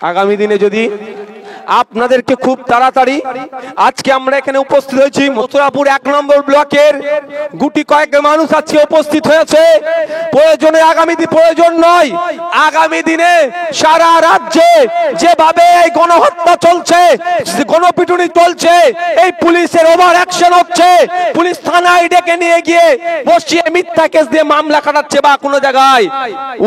আগামী দিনে যদি আপনাদেরকে খুব তাড়াতাড়ি আজকে আমরা এখানে উপস্থিত হয়েছি মথুরাপুর 1 নম্বর ব্লকের গুটি কয়েক মানুষ আজকে উপস্থিত হয়েছে। প্রয়োজনে আগামী দিন প্রয়োজন নয়, আগামী দিনে সারা রাজ্যে যেভাবে এই গণহত্যা চলছে, গণপিটুনি চলছে, এই পুলিশের ওভার অ্যাকশন হচ্ছে, পুলিশ থানায় ডেকে নিয়ে গিয়ে বসিয়ে মিথ্যা কেস দিয়ে মামলা কাটাচ্ছে বা কোনো জায়গায়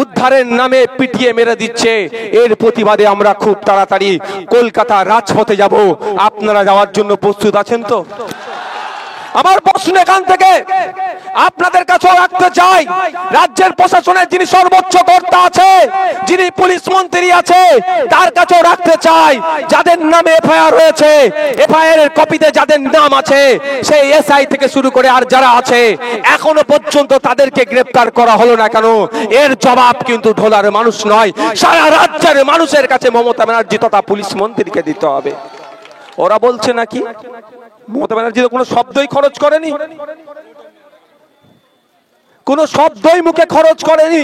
উদ্ধারের নামে পিটিয়ে মেরে দিচ্ছে, এর প্রতিবাদে আমরা খুব তাড়াতাড়ি কলকাতা রাজপথে যাব। আপনারা যাওয়ার জন্য প্রস্তুত আছেন তো? আমার প্রশ্ন এখান থেকে আপনাদের কাছেও রাখতে চাই, রাজ্যের প্রশাসনের যিনি সর্বোচ্চ কর্তা আছে, যিনি পুলিশ মন্ত্রী আছে, তার কাছেও রাখতে চাই, যাদের নামে এফআইআর হয়েছে, এফআইআর এর কপিতে যাদের নাম আছে, সেই এসআই থেকে শুরু করে আর যারা আছে, এখনো পর্যন্ত তাদেরকে গ্রেফতার করা হলো না কেন? এর জবাব কিন্তু ঢোলার মানুষ নয়, সারা রাজ্যের মানুষের কাছে মমতা ব্যানার্জি তথা পুলিশ মন্ত্রীকে দিতে হবে। ওরা বলছে নাকি মমতা ব্যানার্জি তো কোনো শব্দই খরচ করেনি, কোনো শব্দই মুখে খরচ করেনি,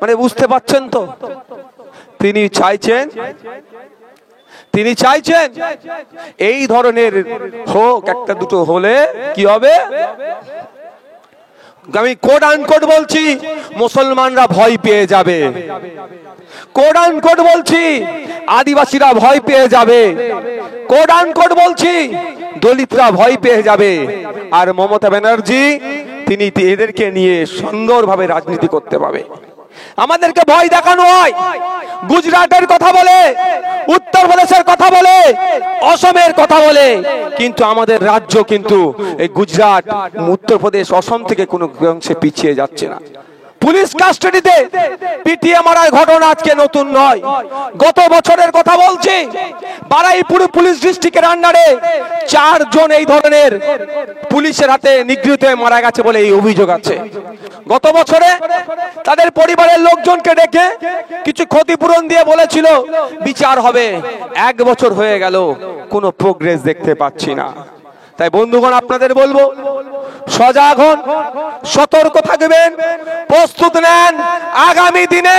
মানে বুঝতে পারছেন তো? তিনি চাইছেন এই ধরনের হোক, একটা দুটো হলে কি হবে? আমি কোড আনকোড বলছি, মুসলমানরা ভয় পেয়ে যাবে, কোড আনকোড বলছি, আদিবাসীরা ভয় পেয়ে যাবে, কোড আনকোড বলছি, দলিতরা ভয় পেয়ে যাবে। আর মমতা ব্যানার্জি তিনি এদেরকে নিয়ে সুন্দরভাবে রাজনীতি করতে পারবে। আমাদেরকে ভয় দেখানো হয়, গুজরাটের কথা বলে, উত্তরপ্রদেশের কথা বলে, অসমের কথা বলে, কিন্তু আমাদের রাজ্য কিন্তু এই গুজরাট, উত্তরপ্রদেশ, অসম থেকে কোনো অংশে পিছিয়ে যাচ্ছে না। পুলিশ কাস্টাডিতে পিটিয়ে মারার ঘটনা আজকে নতুন নয়, গত বছরের কথা বলছি, বারুইপুর পুলিশ ডিস্ট্রিক্টের আন্ডারে 4 জন এই ধরনের পুলিশের হাতে নিগৃহীত হয়ে মারা গেছে বলে এই অভিযোগ আছে। গত বছরে তাদের পরিবারের লোকজনকে ডেকে কিছু ক্ষতিপূরণ দিয়ে বলেছিল বিচার হবে, 1 বছর হয়ে গেল, কোনো প্রোগ্রেস দেখতে পাচ্ছি না। তাই বন্ধুগণ আপনাদের বলবো, সজাগ হন, সতর্ক থাকবেন, প্রস্তুত নেন। আগামী দিনে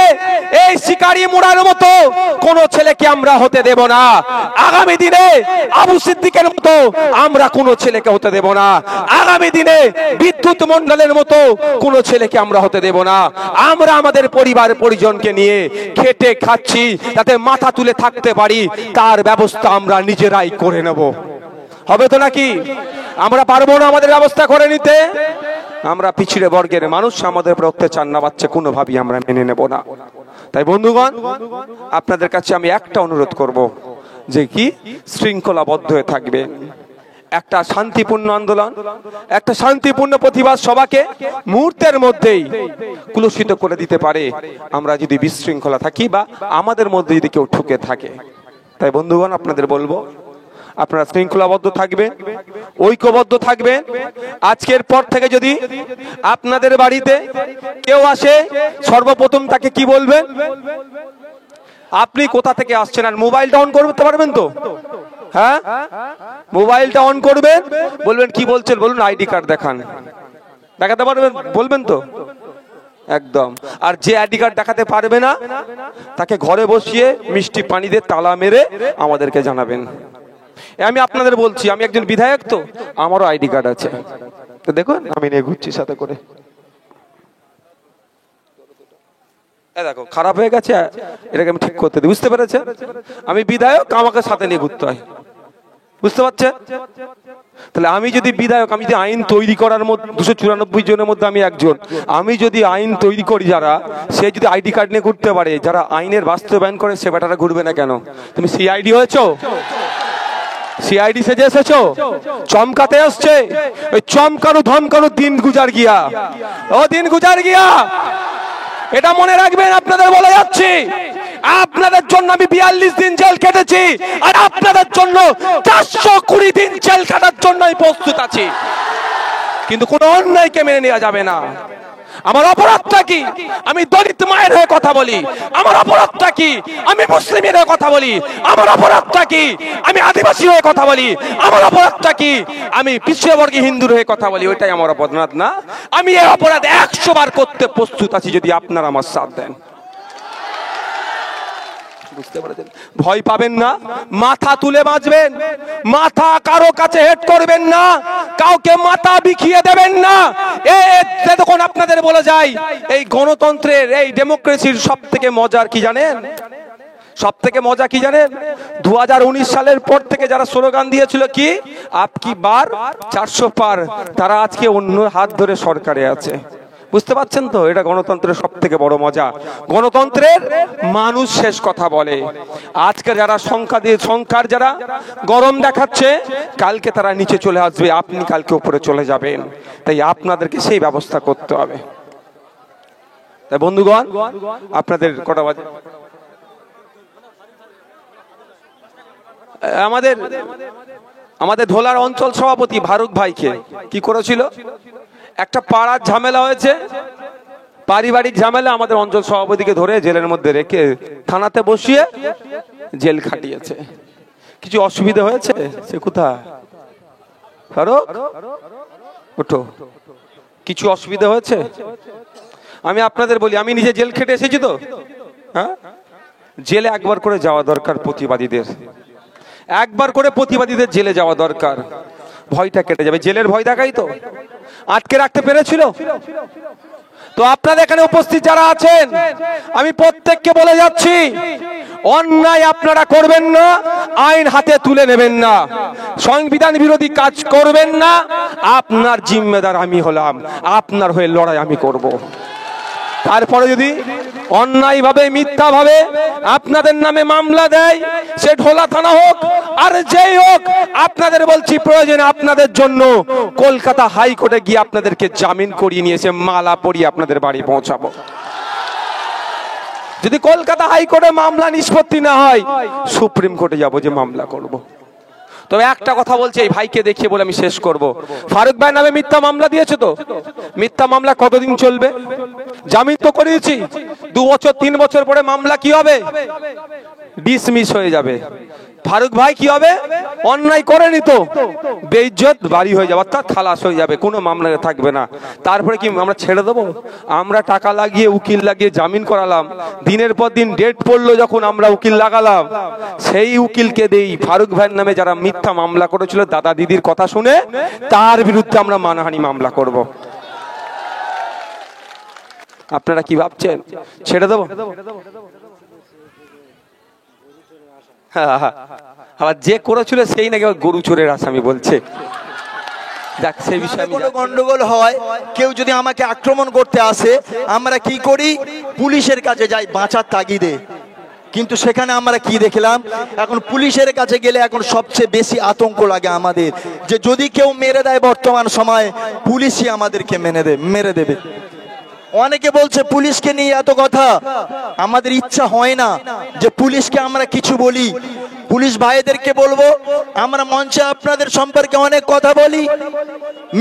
এই শিকারি মুড়ার মতো কোন ছেলেকে আমরা হতে দেব না। আগামী দিনে আবু সিদ্দিকের মতো আমরা কোন ছেলেকে হতে দেব না। আগামী দিনে বিদ্যুৎ মন্ডলের মতো কোন ছেলেকে আমরা হতে দেব না। আমরা আমাদের পরিবার পরিজনকে নিয়ে খেটে খাচ্ছি, যাতে মাথা তুলে থাকতে পারি, তার ব্যবস্থা আমরা নিজেরাই করে নেব। হবে তো নাকি? আমরা পারবো না আমাদের ব্যবস্থা করে নিতে? আমরা পিছিয়ে বর্গের মানুষ, আমাদের উপর অত্যাচার নামাচ্ছে কোনোভাবেই আমরা মেনে নেব না। তাই বন্ধুগণ আপনাদের কাছে আমি একটা অনুরোধ করব, যে কি শৃঙ্খলাবদ্ধ হয়ে থাকবে। একটা শান্তিপূর্ণ আন্দোলন, একটা শান্তিপূর্ণ প্রতিবাদ সভাকে মুহূর্তের মধ্যেই কুলুষিত করে দিতে পারে আমরা যদি বিশৃঙ্খলা থাকি বা আমাদের মধ্যে যদি কেউ ঠকে থাকে। তাই বন্ধুগণ আপনাদের বলবো, আপনারা শৃঙ্খলাবদ্ধ থাকবেন, ঐক্যবদ্ধ থাকবেন। আজকের পর থেকে যদি আপনাদের বাড়িতে কেউ আসে, সর্বপ্রথম তাকে কি বলবেন? আপনি কোথা থেকে আসছেন? আর মোবাইলটা অন করতে পারবেন তো? হ্যাঁ, মোবাইলটা অন করবেন, বলবেন কি বলছেন বলুন, আইডি কার্ড দেখান। দেখাতে পারবেন? বলবেন তো? একদম। আর যে আইডি কার্ড দেখাতে পারবে না, তাকে ঘরে বসিয়ে মিষ্টি পানি দিয়ে তালা মেরে আমাদেরকে জানাবেন। আমি আপনাদের বলছি, আমি একজন বিধায়ক, তো আমারও আইডি কার্ড আছে, তো দেখুন আমি নিয়ে ঘুরছি সাথে করে। দেখো খারাপ হয়ে গেছে, এটাকে আমি ঠিক করতে দিই, বুঝতে পেরেছেন? আমি বিধায়ক, আমাকে সাথে নিয়ে ঘুরতে হয়, বুঝতে পারছেন? তাহলে আমি যদি বিধায়ক, আমি যদি আইন তৈরি করার মধ্যে 294 জনের মধ্যে আমি একজন, আমি যদি আইন তৈরি করি, যারা সে যদি আইডি কার্ড নিয়ে ঘুরতে পারে, যারা আইনের বাস্তবায়ন করে, সে বেটারা ঘুরবে না কেন? তুমি সিআইডি হয়েছো, সিআইডি সেজে এসেছো, চমকাতে আসছে। ওই চমকানো ধমকানো দিন গুজার গিয়া, ও দিন গুজার গিয়া, এটা মনে রাখবেন। আপনাদের বলে যাচ্ছি, আপনাদের জন্য আমি 42 দিন জেল কেটেছি, আর আপনাদের জন্য 420 দিন জেল কাটার জন্য আমি প্রস্তুত আছি। কিন্তু কোন অন্যায়কে মেনে নেওয়া যাবে না। আমার অপরাধটা কি? আমি দলিত মায়ের হয়ে কথা বলি। আমার অপরাধটা কি? আমি মুসলিমের হয়ে কথা বলি। আমার অপরাধটা কি? আমি আদিবাসী হয়ে কথা বলি। আমার অপরাধটা কি? আমি পিছিয়েবর্গী হিন্দুর হয়ে কথা বলি। ওইটাই আমার অপরাধ না। আমি এই অপরাধ 100 বার করতে প্রস্তুত আছি, যদি আপনারা আমার সাথ দেন। বুঝতে পারছেন? ভয় পাবেন না, মাথা তুলে বাঁচবেন, মাথা কারো কাছে হেট করবেন না, কাউকে মাথা বিখিয়ে দেবেন না। তখন আপনাদের বলে যায়, এই গণতন্ত্রের, এই ডেমোক্রেসির সব থেকে মজার কি জানেন? সব থেকে মজা কি জানেন? 2019 সালের পর থেকে যারা স্লোগান দিয়েছিল কি আপকি বার 400 পার, তারা আজকে অন্য হাত ধরে সরকারে আছে। বুঝতে পারছেন তো? এটা গণতন্ত্রের সব থেকে বড় মজা। গণতন্ত্রের মানুষ শেষ কথা বলে। আজকে যারা সংখ্যার যারা গরম দেখাচ্ছে, কালকে তারা নিচে চলে আসবে, আপনি কালকে উপরে চলে যাবেন। তাই আপনাদেরকে সেই ব্যবস্থা করতে হবে। তাই বন্ধুগণ, আপনাদের কটা বাজে? আমাদের ধোলার অঞ্চল সভাপতি ফারুক ভাইকে কি করেছিল? একটা পাড়ার ঝামেলা হয়েছে, পারিবারিক ঝামেলা, আমাদের অঞ্চল সভাপতিকে ধরে জেলের মধ্যে রেখে থানাতে বসিয়ে জেল খাটিয়েছে। কিছু অসুবিধা হয়েছে? সে কোথায়? ফারুক ওঠো। কিছু অসুবিধা হয়েছে? আমি আপনাদের বলি, আমি নিজে জেল খেটে এসেছি তো। হ্যাঁ, জেলে একবার করে যাওয়া দরকার প্রতিবাদীদের, একবার করে প্রতিবাদীদের জেলে যাওয়া দরকার। ভয়টা কেটে যাবে। জেলের ভয় দেখাই তো আটকে রাখতে পেরেছিল। তো আপনাদের এখানে উপস্থিত যারা আছেন, আমি প্রত্যেককে বলে যাচ্ছি, অন্যায় আপনারা করবেন না, আইন হাতে তুলে নেবেন না, সংবিধান বিরোধী কাজ করবেন না। আপনার জিম্মেদার আমি হলাম, আপনার হয়ে লড়াই আমি করব। তারপরে যদি অন্যায় ভাবে, মিথ্যা ভাবে আপনাদের নামে মামলা দেয়, সে ঢোলা থানা হোক আর যেই হোক, আপনাদের বলছি প্রয়োজনে আপনাদের জন্য কলকাতা হাইকোর্টে গিয়ে আপনাদেরকে জামিন করিয়ে নিয়ে এসে মালা পরিয়ে আপনাদের বাড়ি পৌঁছাবো। যদি কলকাতা হাইকোর্টে মামলা নিষ্পত্তি না হয়, সুপ্রিম কোর্টে যাবো, যে মামলা করব। তবে একটা কথা বলছি, এই ভাইকে দেখিয়ে বলে আমি শেষ করব। ফারুক ভাই নামে মিথ্যা মামলা দিয়েছে তো, মিথ্যা মামলা কতদিন চলবে? জামিন তো করিয়েছি, 2 বছর 3 বছর পরে মামলা কি হবে? ডিসমিস হয়ে যাবে। ফারুক ভাই কি হবে? অন্যায় করেনি তো, বেইজ্জত বাড়ি হয়ে যাবে, অর্থাৎ খালাস হয়ে যাবে, কোনো মামলা থাকবে না। তারপরে কি আমরা ছেড়ে দেবো? আমরা টাকা লাগিয়ে, উকিল লাগিয়ে জামিন করালাম, দিনের পর দিন ডেট পড়লো, যখন আমরা উকিল লাগালাম, সেই উকিলকে দেই ফারুক ভাইয়ের নামে যারা মিথ্যা মামলা করেছিল দাদা দিদির কথা শুনে, তার বিরুদ্ধে আমরা মানহানি মামলা করব। আপনারা কি ভাবছেন ছেড়ে দেবো? আবার যে করেছিল সেই নাকি গরু চোরের আসামি বলছে। দেখ, সেই বিষয়ে কোনো গন্ডগোল হয়, কেউ যদি আমাকে আক্রমণ করতে আসে, আমরা কি করি? পুলিশের কাছে যাই বাঁচার তাগিদে। কিন্তু সেখানে আমরা কি দেখলাম? এখন পুলিশের কাছে গেলে এখন সবচেয়ে বেশি আতঙ্ক লাগে আমাদের, যে যদি কেউ মেরে দেয়, বর্তমান সময়ে পুলিশই আমাদেরকে মেরে দেবে। অনেকে বলছে পুলিশকে নিয়ে এত কথা, আমাদের ইচ্ছা হয় না যে পুলিশকে আমরা কিছু বলি। পুলিশ ভাইদেরকে বলবো, আমরা মঞ্চে আপনাদের সম্পর্কে অনেক কথা বলি,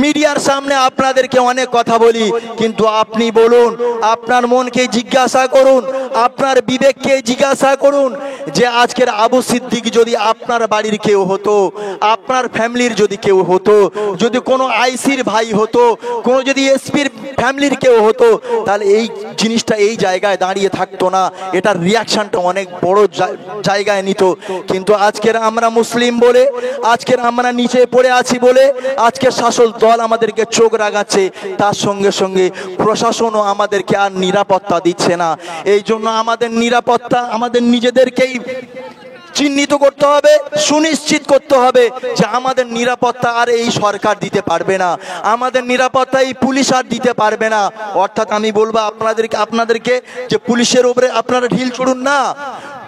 মিডিয়ার সামনে আপনাদেরকে অনেক কথা বলি, কিন্তু আপনি বলুন, আপনার মনকে জিজ্ঞাসা করুন, আপনার বিবেককে জিজ্ঞাসা করুন, যে আজকের আবু সিদ্দিক যদি আপনার বাড়ির কেউ হতো, আপনার ফ্যামিলির যদি কেউ হতো, যদি কোনো আইসির ভাই হতো, কোনো যদি এসপির ফ্যামিলির কেউ হতো, তাহলে এই জিনিসটা এই জায়গায় দাঁড়িয়ে থাকতো না, এটার রিয়াকশনটা অনেক বড় জায়গায় নিত। কিন্তু আজকের আমরা মুসলিম বলে, আজকের আমরা নিচে পড়ে আছি বলে, আজকের শাসক দল আমাদেরকে চোখ রাগাচ্ছে, তার সঙ্গে সঙ্গে প্রশাসনও আমাদেরকে আর নিরাপত্তা দিচ্ছে না। এই জন্য আমাদের নিরাপত্তা আমাদের নিজেদেরকেই চিহ্নিত করতে হবে, সুনিশ্চিত করতে হবে যে আমাদের নিরাপত্তা আর এই সরকার দিতে পারবে না, আমাদের নিরাপত্তা এই পুলিশ আর দিতে পারবে না। অর্থাৎ আমি বলবো আপনাদেরকে যে পুলিশের উপরে আপনারা ঢিল ছুড়ুন না,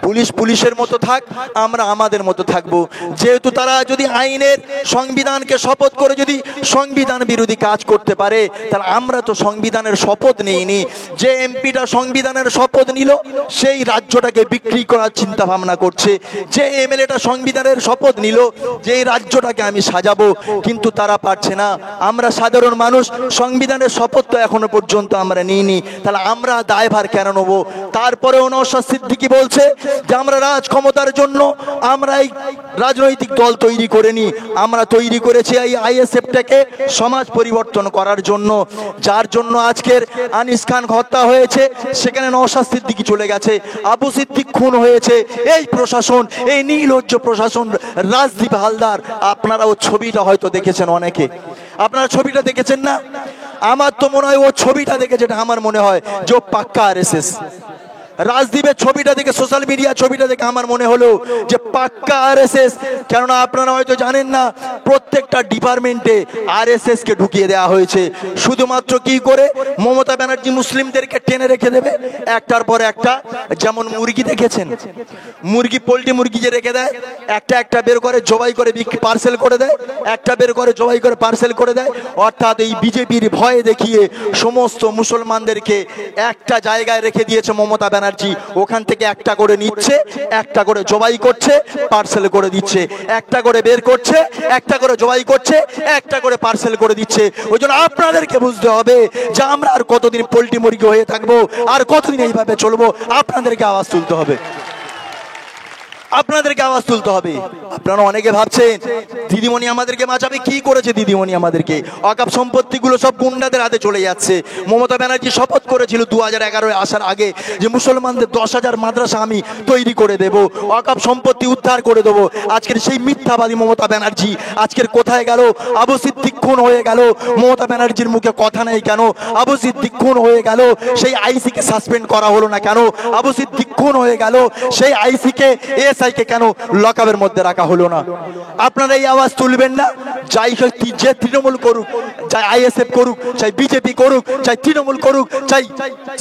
পুলিশ পুলিশের মতো থাক, আমরা আমাদের মতো থাকবো। যেহেতু তারা যদি আইনের, সংবিধানকে শপথ করে যদি সংবিধান বিরোধী কাজ করতে পারে, তাহলে আমরা তো সংবিধানের শপথ নিইনি। যে এমপিটা সংবিধানের শপথ নিল, সেই রাজ্যটাকে বিক্রি করার চিন্তা ভাবনা করছে। যে এমএলএটা সংবিধানের শপথ নিল, যে এই রাজ্যটাকে আমি সাজাবো, কিন্তু তারা পারছে না। আমরা সাধারণ মানুষ সংবিধানের শপথ তো এখনো পর্যন্ত আমরা নিইনি, তাহলে আমরা দায়ভার কেন নেবো? তারপরেও নওশাদ সিদ্দিকী বলছে যে আমরা রাজ ক্ষমতার জন্য আমরা এই রাজনৈতিক দল তৈরি করিনি, আমরা তৈরি করেছি এই আইএসএফটাকে সমাজ পরিবর্তন করার জন্য। যার জন্য আজকের আনিস খান হত্যা হয়েছে, সেখানে নওশাদ সিদ্দিকী চলে গেছে, আবু সিদ্দিক খুন হয়েছে। এই প্রশাসন, এই নির্লজ্জ প্রশাসন, রাজদীপ হালদার, আপনারা ও ছবিটা হয়তো দেখেছেন, অনেকে আপনারা ছবিটা দেখেছেন না? আমার তো মনে হয় ও ছবিটা দেখে যেটা আমার মনে হয় যে ও পাক্কা আরএসএস। রাজদীপের ছবিটা দেখে, সোশ্যাল মিডিয়া ছবিটা দেখে আমার মনে হলো যে পাক্কা আরএসএস। কেননা আপনারা হয়তো জানেন না, প্রত্যেকটা ডিপার্টমেন্টে আরএসএস কে ঢুকিয়ে দেওয়া হয়েছে। শুধুমাত্র কি করে? মমতা ব্যানার্জি মুসলিমদেরকে টেনে রেখে দেবে একটার পর একটা। যেমন মুরগি দেখেছেন, মুরগি, পোল্ট্রি মুরগি যে রেখে দেয়, একটা একটা বের করে জবাই করে পার্সেল করে দেয়, একটা বের করে জবাই করে পার্সেল করে দেয়। অর্থাৎ এই বিজেপির ভয়ে দেখিয়ে সমস্ত মুসলমানদেরকে একটা জায়গায় রেখে দিয়েছে মমতা ব্যানার্জি। ওখান থেকে একটা করে নিচ্ছে, একটা করে জবাই করছে, পার্সেল করে দিচ্ছে, একটা করে বের করছে, একটা করে জবাই করছে, একটা করে পার্সেল করে দিচ্ছে। ওই জন্য আপনাদেরকে বুঝতে হবে যে আমরা আর কতদিন পোল্ট্রি মুরগি হয়ে থাকবো, আর কতদিন এইভাবে চলবো। আপনাদেরকে আওয়াজ তুলতে হবে, আপনাদেরকে আওয়াজ তুলতে হবে। আপনারা অনেকে ভাবছেন দিদিমণি আমাদেরকে বাঁচাবে। কি করেছে দিদিমণি আমাদেরকে? অকাপ সম্পত্তিগুলো সব গুন্ডাদের হাতে চলে যাচ্ছে। মমতা ব্যানার্জি শপথ করেছিল 2011 আসার আগে যে মুসলমানদের 10,000 মাদ্রাসা আমি তৈরি করে দেব, অকাপ সম্পত্তি উদ্ধার করে দেবো। আজকের সেই মিথ্যাবাদী মমতা ব্যানার্জি আজকের কোথায় গেল? আবু সিদ্দিক খুন হয়ে গেল, মমতা ব্যানার্জির মুখে কথা নেই কেন? আবু সিদ্দিক খুন হয়ে গেল, সেই আইসিকে সাসপেন্ড করা হলো না কেন? আবু সিদ্দিক খুন হয়ে গেল, সেই আইসিকে কে কেন লকআপের মধ্যে রাখা হলো না? আপনারা এই আওয়াজ তুলবেন না? যাই যে তৃণমূল করুক, চাই আইএসএফ করুক, চাই বিজেপি করুক, চাই তৃণমূল করুক, চাই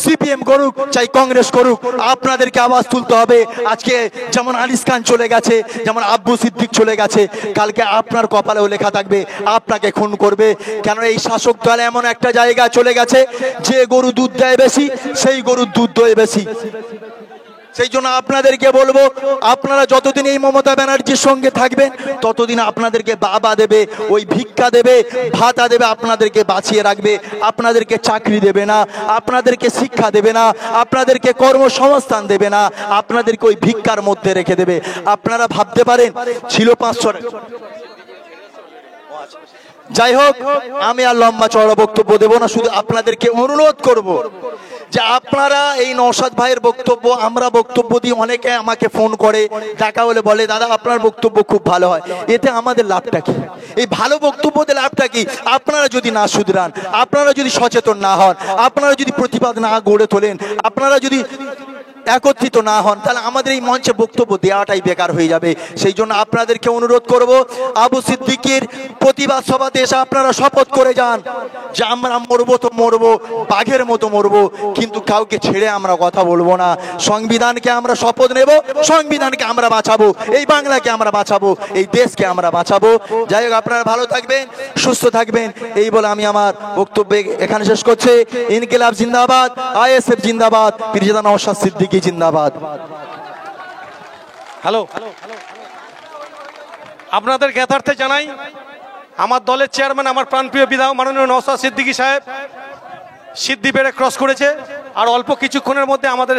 সিপিএম করুক, চাই কংগ্রেস করুক, আপনাদেরকে আওয়াজ তুলতে হবে। আজকে যেমন আনিস খান চলে গেছে, যেমন আব্বু সিদ্দিক চলে গেছে, কালকে আপনার কপালেও লেখা থাকবে আপনাকে খুন করবে। কেন এই শাসক দল এমন একটা জায়গা চলে গেছে, যে গরু দুধ দেয় বেশি, সেই গরুর দুধ দই বেশি। সেই জন্য আপনাদেরকে বলবো, আপনারা যতদিন এই মমতা ব্যানার্জির সঙ্গে থাকবেন, ততদিন আপনাদেরকে বাবা দেবে, ওই ভিক্ষা দেবে, ভাতা দেবে, আপনাদেরকে বাঁচিয়ে রাখবে, আপনাদেরকে চাকরি দেবে না, আপনাদেরকে শিক্ষা দেবে না, আপনাদেরকে কর্মসংস্থান দেবে না, আপনাদেরকে ওই ভিক্ষার মধ্যে রেখে দেবে। আপনারা ভাবতে পারেন ছিল 500 টাকা। যাই হোক, আমি আর লম্বা চওড়া বক্তব্য দেব না, শুধু আপনাদেরকে অনুরোধ করব যে আপনারা এই নওশাদ ভাইয়ের বক্তব্য, আমরা বক্তব্য দিই, অনেকে আমাকে ফোন করে, দেখা হলে বলে দাদা আপনার বক্তব্য খুব ভালো হয়। এতে আমাদের লাভটা কি? এই ভালো বক্তব্য দিয়ে লাভটা কি? আপনারা যদি না শুধরান, আপনারা যদি সচেতন না হন, আপনারা যদি প্রতিবাদ না গড়ে তোলেন, আপনারা যদি একত্রিত না হন, তাহলে আমাদের এই মঞ্চে বক্তব্য দেওয়াটাই বেকার হয়ে যাবে। সেই জন্য আপনাদেরকে অনুরোধ করব, আবু সিদ্দিকের প্রতিবাদ সভাতে এসে আপনারা শপথ করে যান যে আমরা মরবো তো মরবো, বাঘের মতো মরবো, কিন্তু কাউকে ছেড়ে আমরা কথা বলবো না। সংবিধানকে আমরা শপথ নেব, সংবিধানকে আমরা বাঁচাবো, এই বাংলাকে আমরা বাঁচাবো, এই দেশকে আমরা বাঁচাবো। যাই হোক, আপনারা ভালো থাকবেন, সুস্থ থাকবেন, এই বলে আমি আমার বক্তব্য এখানে শেষ করছি। ইনকিলাব জিন্দাবাদ, আইএসএফ জিন্দাবাদ, পীরজাদা নওশাদ সিদ্দিকী জিন্দাবাদ। হ্যালো, আপনাদের জ্ঞাতার্থে জানাই, আমার দলের চেয়ারম্যান, আমার প্রাণপ্রিয় বিধায়ক মাননীয় নওশাদ সিদ্দিকী সাহেব সিদ্ধি বেড়ে ক্রস করেছে, আর অল্প কিছুক্ষণের মধ্যে আমাদের